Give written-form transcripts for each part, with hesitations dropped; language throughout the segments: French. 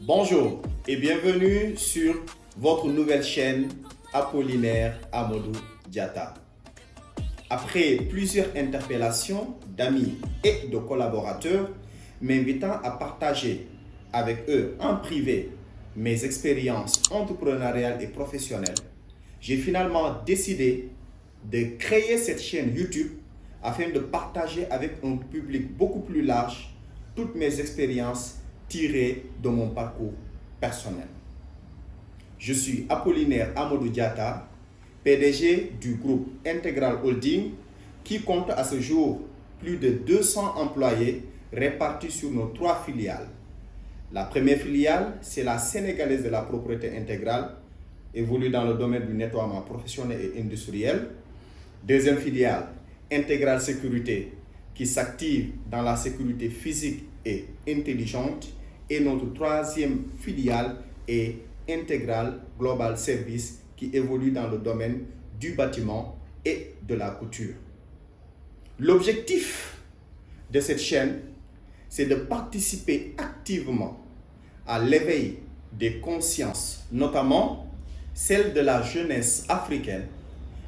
Bonjour et bienvenue sur votre nouvelle chaîne Apollinaire Amadou Diatta. Après plusieurs interpellations d'amis et de collaborateurs m'invitant à partager avec eux en privé mes expériences entrepreneuriales et professionnelles, j'ai finalement décidé de créer cette chaîne YouTube afin de partager avec un public beaucoup plus large toutes mes expériences tirées de mon parcours personnel. Je suis Apollinaire Amadou Diatta, PDG du groupe Intégral Holding qui compte à ce jour plus de 200 employés répartis sur nos 3 filiales. La première filiale, c'est la Sénégalaise de la propriété intégrale, évolue dans le domaine du nettoiement professionnel et industriel. Deuxième filiale, Intégral Sécurité, qui s'active dans la sécurité physique et intelligente. Et notre troisième filiale est Intégral Global Service, qui évolue dans le domaine du bâtiment et de la couture. L'objectif de cette chaîne, c'est de participer activement à l'éveil des consciences, notamment celle de la jeunesse africaine,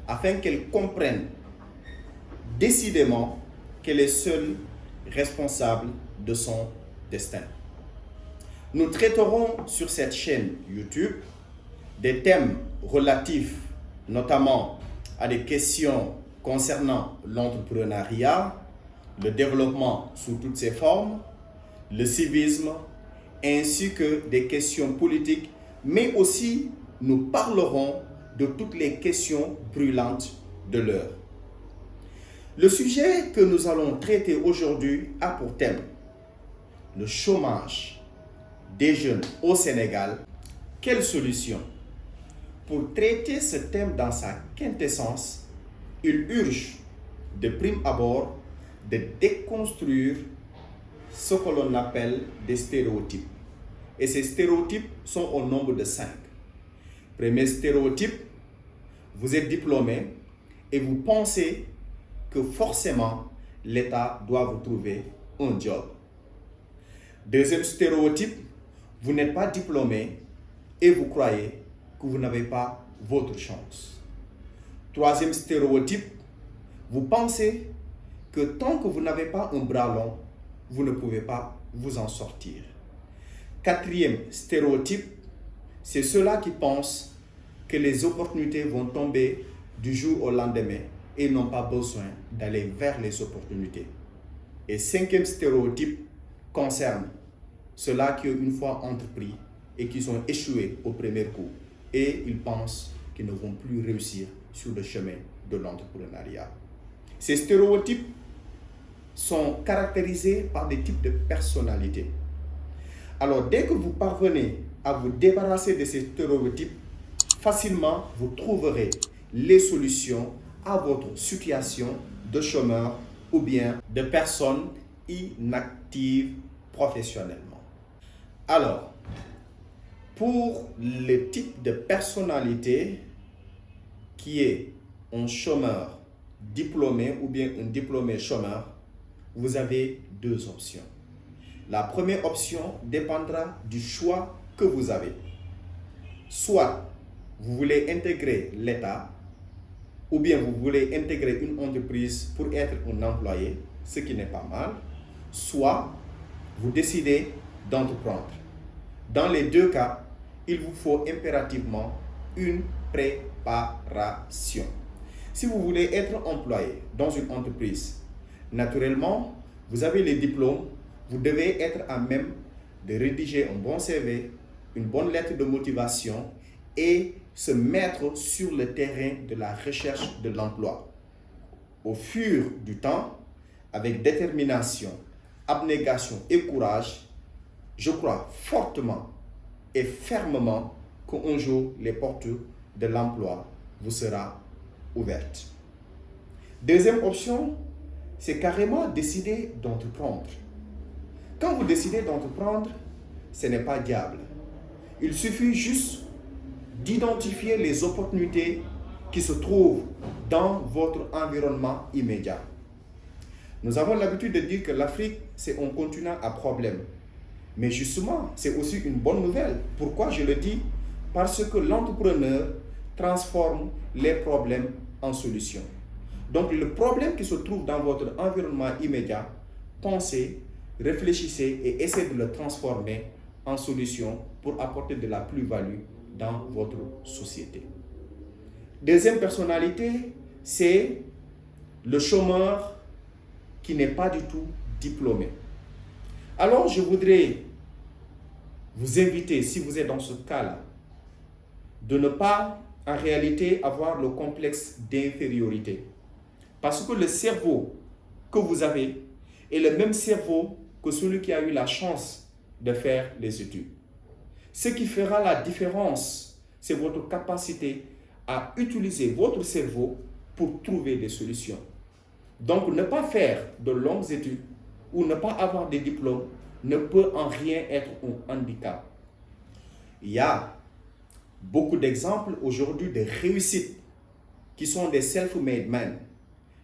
afin qu'elle comprenne décidément qu'elle est seule responsable de son destin. Nous traiterons sur cette chaîne YouTube des thèmes relatifs notamment à des questions concernant l'entrepreneuriat, le développement sous toutes ses formes, le civisme, ainsi que des questions politiques, mais aussi nous parlerons de toutes les questions brûlantes de l'heure. Le sujet que nous allons traiter aujourd'hui a pour thème le chômage des jeunes au Sénégal. Quelle solution? Pour traiter ce thème dans sa quintessence, il urge de prime abord de déconstruire ce que l'on appelle des stéréotypes. Et ces stéréotypes sont au nombre de 5. Premier stéréotype, vous êtes diplômé et vous pensez que forcément l'État doit vous trouver un job. Deuxième stéréotype, vous n'êtes pas diplômé et vous croyez que vous n'avez pas votre chance. Troisième stéréotype, vous pensez que tant que vous n'avez pas un bras long, vous ne pouvez pas vous en sortir. Quatrième stéréotype, c'est ceux-là qui pensent que les opportunités vont tomber du jour au lendemain et n'ont pas besoin d'aller vers les opportunités. Et cinquième stéréotype concerne ceux-là qui ont une fois entrepris et qui sont échoués au premier coup et ils pensent qu'ils ne vont plus réussir sur le chemin de l'entrepreneuriat. Ces stéréotypes sont caractérisés par des types de personnalités. Alors, dès que vous parvenez à vous débarrasser de ces stéréotypes, facilement vous trouverez les solutions à votre situation de chômeur ou bien de personne inactive professionnellement. Alors, pour le type de personnalité qui est un chômeur diplômé ou bien un diplômé chômeur, vous avez 2 options. La première option dépendra du choix que vous avez. Soit vous voulez intégrer l'État ou bien vous voulez intégrer une entreprise pour être un employé, ce qui n'est pas mal. Soit vous décidez d'entreprendre. Dans les 2 cas, il vous faut impérativement une préparation. Si vous voulez être employé dans une entreprise, naturellement, vous avez les diplômes, vous devez être à même de rédiger un bon CV, une bonne lettre de motivation et se mettre sur le terrain de la recherche de l'emploi. Au fur du temps, avec détermination, abnégation et courage, je crois fortement et fermement qu'un jour, les portes de l'emploi vous seront ouvertes. Deuxième option, c'est carrément décider d'entreprendre. Quand vous décidez d'entreprendre, ce n'est pas diable. Il suffit juste d'identifier les opportunités qui se trouvent dans votre environnement immédiat. Nous avons l'habitude de dire que l'Afrique, c'est un continent à problème. Mais justement, c'est aussi une bonne nouvelle. Pourquoi je le dis? Parce que l'entrepreneur transforme les problèmes en solutions. Donc le problème qui se trouve dans votre environnement immédiat, pensez, réfléchissez et essayez de le transformer en solution pour apporter de la plus-value dans votre société. Deuxième personnalité, c'est le chômeur qui n'est pas du tout diplômé. Alors je voudrais vous inviter, si vous êtes dans ce cas-là, de ne pas en réalité avoir le complexe d'infériorité. Parce que le cerveau que vous avez est le même cerveau que celui qui a eu la chance de faire les études. Ce qui fera la différence, c'est votre capacité à utiliser votre cerveau pour trouver des solutions. Donc, ne pas faire de longues études ou ne pas avoir des diplômes ne peut en rien être un handicap. Il y a beaucoup d'exemples aujourd'hui de réussites qui sont des self-made men,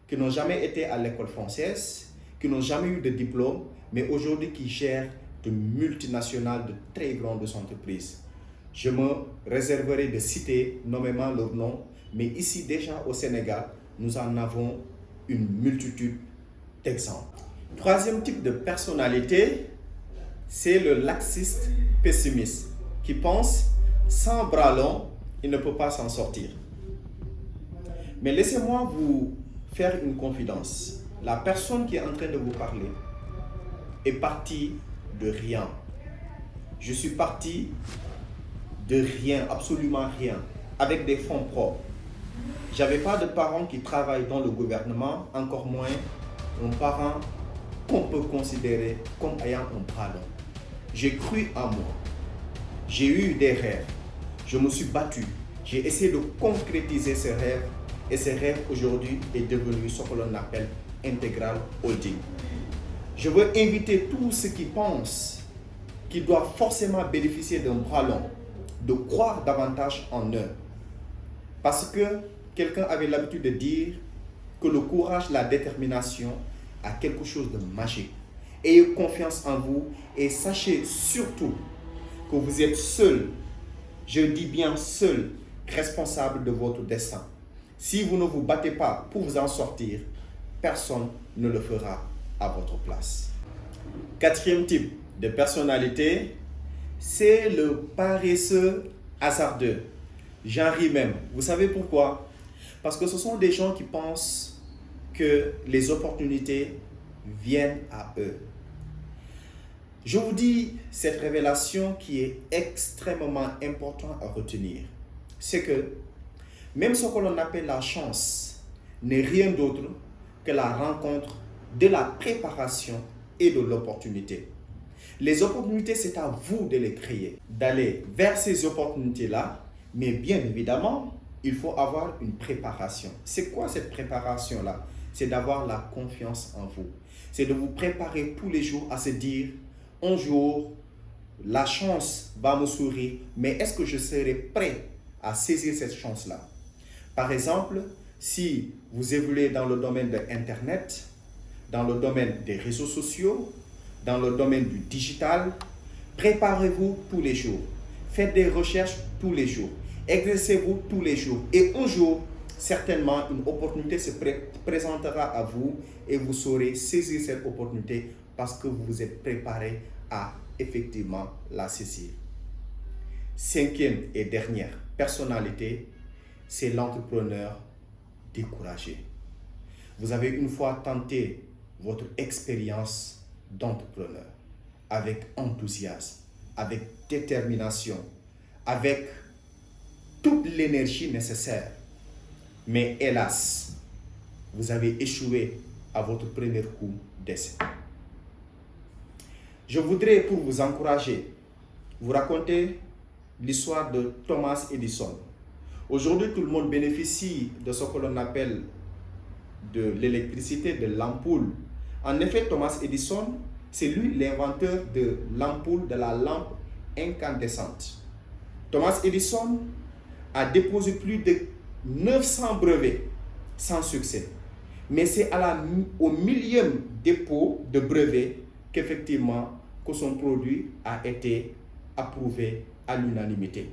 qui n'ont jamais été à l'école française, qui n'ont jamais eu de diplôme, mais aujourd'hui qui gèrent de multinationales, de très grandes entreprises. Je me réserverai de citer nommément leurs noms, mais ici déjà au Sénégal, nous en avons une multitude d'exemples. Troisième type de personnalité, c'est le laxiste pessimiste qui pense sans bras longs, il ne peut pas s'en sortir. Mais laissez-moi vous faire une confidence. La personne qui est en train de vous parler est partie de rien. Je suis parti de rien, absolument rien, avec des fonds propres. Je n'avais pas de parents qui travaillent dans le gouvernement, encore moins un parent qu'on peut considérer comme ayant un bras long. J'ai cru en moi. J'ai eu des rêves. Je me suis battu. J'ai essayé de concrétiser ces rêves. Et ces rêves aujourd'hui est devenu ce que l'on appelle Intégral Holding. Je veux inviter tous ceux qui pensent qu'ils doivent forcément bénéficier d'un bras long, de croire davantage en eux. Parce que quelqu'un avait l'habitude de dire que le courage, la détermination a quelque chose de magique. Ayez confiance en vous et sachez surtout que vous êtes seul, je dis bien seul, responsable de votre destin. Si vous ne vous battez pas pour vous en sortir, personne ne le fera à votre place. Quatrième type de personnalité, c'est le paresseux hasardeux. J'en ris même. Vous savez pourquoi? Parce que ce sont des gens qui pensent que les opportunités viennent à eux. Je vous dis cette révélation qui est extrêmement importante à retenir. C'est que même ce que l'on appelle la chance n'est rien d'autre que la rencontre de la préparation et de l'opportunité. Les opportunités, c'est à vous de les créer, d'aller vers ces opportunités-là, mais bien évidemment, il faut avoir une préparation. C'est quoi cette préparation-là? C'est d'avoir la confiance en vous. C'est de vous préparer tous les jours à se dire, un jour, la chance va me sourire, mais est-ce que je serai prêt à saisir cette chance-là? Par exemple, si vous évoluez dans le domaine de Internet, dans le domaine des réseaux sociaux, dans le domaine du digital, préparez-vous tous les jours. Faites des recherches tous les jours. Exercez-vous tous les jours. Et un jour, certainement, une opportunité se présentera à vous et vous saurez saisir cette opportunité parce que vous vous êtes préparé à effectivement la saisir. Cinquième et dernière personnalité, c'est l'entrepreneur découragé. Vous avez une fois tenté votre expérience d'entrepreneur avec enthousiasme, avec détermination, avec toute l'énergie nécessaire. Mais hélas, vous avez échoué à votre premier coup d'essai. Je voudrais, pour vous encourager, vous raconter l'histoire de Thomas Edison. Aujourd'hui, tout le monde bénéficie de ce que l'on appelle de l'électricité, de l'ampoule. En effet, Thomas Edison, c'est lui l'inventeur de l'ampoule, de la lampe incandescente. Thomas Edison a déposé plus de 900 brevets sans succès. Mais c'est au millième dépôt de brevets qu'effectivement que son produit a été approuvé à l'unanimité.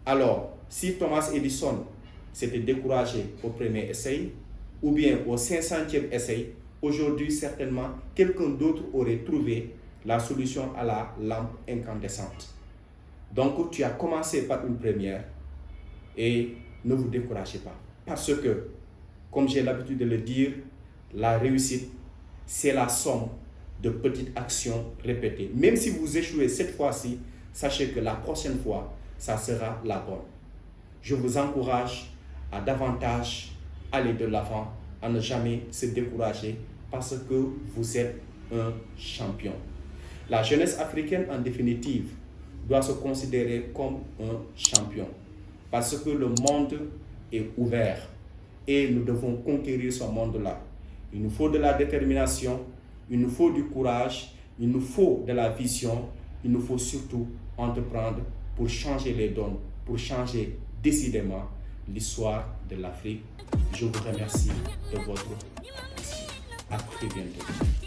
Alors, si Thomas Edison s'était découragé au premier essai, ou bien au 500e essai, aujourd'hui, certainement, quelqu'un d'autre aurait trouvé la solution à la lampe incandescente. Donc, tu as commencé par une première et ne vous découragez pas. Parce que, comme j'ai l'habitude de le dire, la réussite, c'est la somme de petites actions répétées. Même si vous échouez cette fois-ci, sachez que la prochaine fois, ça sera la bonne. Je vous encourage à davantage aller de l'avant, à ne jamais se décourager parce que vous êtes un champion. La jeunesse africaine, en définitive, doit se considérer comme un champion parce que le monde est ouvert et nous devons conquérir ce monde-là. Il nous faut de la détermination, il nous faut du courage, il nous faut de la vision, il nous faut surtout entreprendre pour changer les donnes, pour changer décidément l'histoire de l'Afrique. Je vous remercie de votre attention. À très bientôt.